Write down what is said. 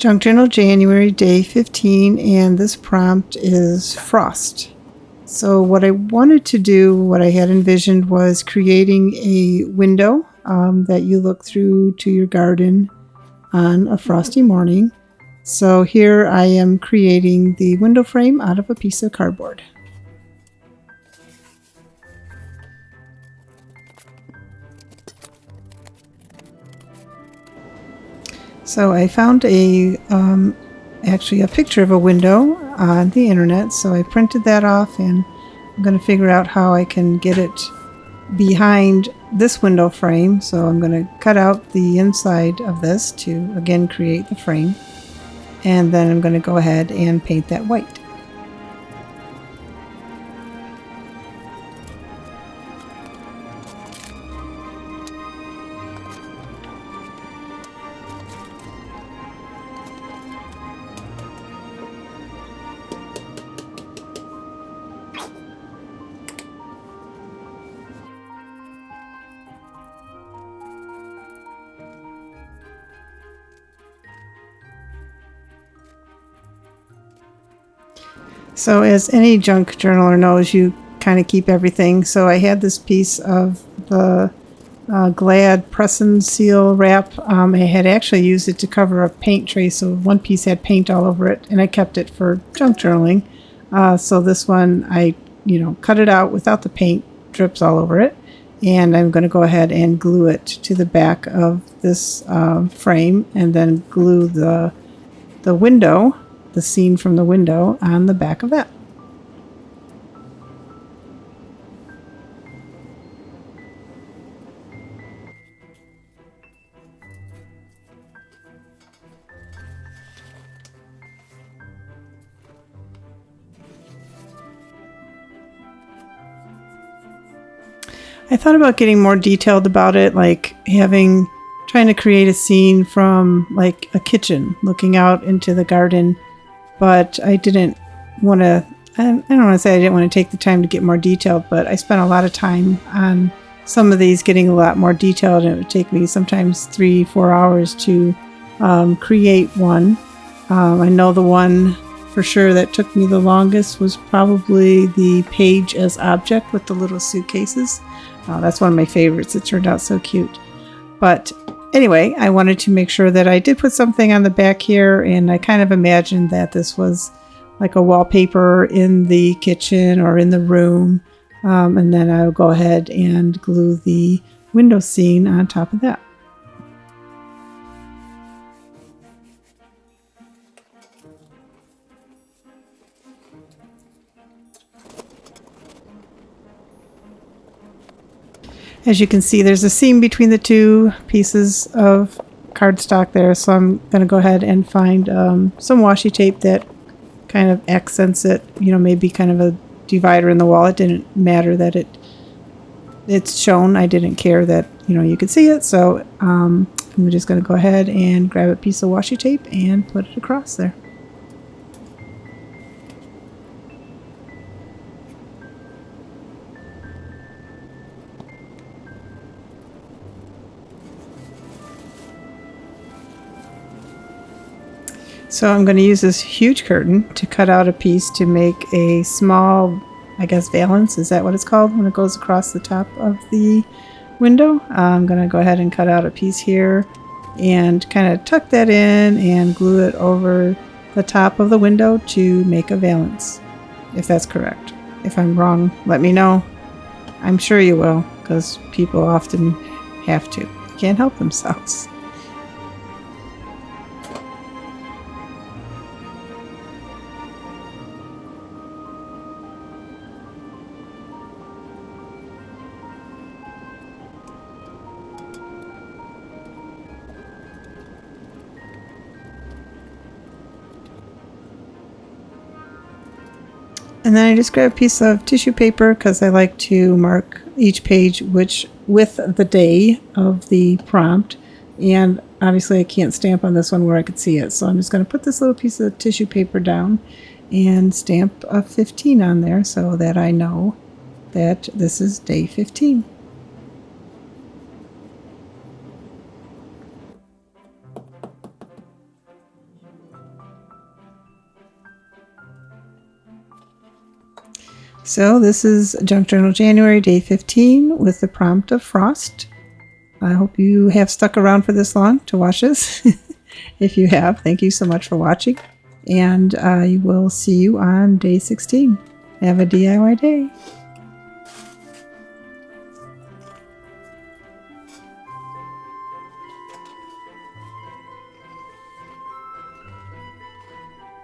Junk Journal January, day 15, and this prompt is frost. So what I wanted to do, what I had envisioned, was creating a window that you look through to your garden on a frosty morning. So here I am creating the window frame out of a piece of cardboard. So I found actually a picture of a window on the internet, so I printed that off, and I'm going to figure out how I can get it behind this window frame. So I'm going to cut out the inside of this to again create the frame, and then I'm going to go ahead and paint that white. So as any junk journaler knows, you kind of keep everything. So I had this piece of the Glad press and seal wrap. I had actually used it to cover a paint tray, so one piece had paint all over it, and I kept it for junk journaling. So this one, I cut it out without the paint drips all over it, and I'm going to go ahead and glue it to the back of this frame, and then glue the window, the scene from the window, on the back of that. I thought about getting more detailed about it, like trying to create a scene from like a kitchen looking out into the garden, but I didn't want to, I don't want to say I didn't want to take the time to get more detailed, but I spent a lot of time on some of these getting a lot more detailed, and it would take me sometimes 3-4 hours to create one. I know the one for sure that took me the longest was probably the page as object with the little suitcases. That's one of my favorites. It turned out so cute. But anyway, I wanted to make sure that I did put something on the back here, and I kind of imagined that this was like a wallpaper in the kitchen or in the room. And then I'll go ahead and glue the window scene on top of that. As you can see, there's a seam between the two pieces of cardstock there, so I'm going to go ahead and find some washi tape that kind of accents it, maybe kind of a divider in the wall. It didn't matter that it's shown. I didn't care that, you could see it, so I'm just going to go ahead and grab a piece of washi tape and put it across there. So I'm going to use this huge curtain to cut out a piece to make a small, I guess, valance. Is that what it's called when it goes across the top of the window? I'm going to go ahead and cut out a piece here and kind of tuck that in and glue it over the top of the window to make a valance, if that's correct. If I'm wrong, let me know. I'm sure you will, because people often have to. They can't help themselves. And then I just grab a piece of tissue paper because I like to mark each page with the day of the prompt. And obviously I can't stamp on this one where I could see it. So I'm just going to put this little piece of tissue paper down and stamp a 15 on there so that I know that this is day 15. So this is Junk Journal January, day 15, with the prompt of frost. I hope you have stuck around for this long to watch this. If you have, thank you so much for watching. And I will see you on day 16. Have a DIY day.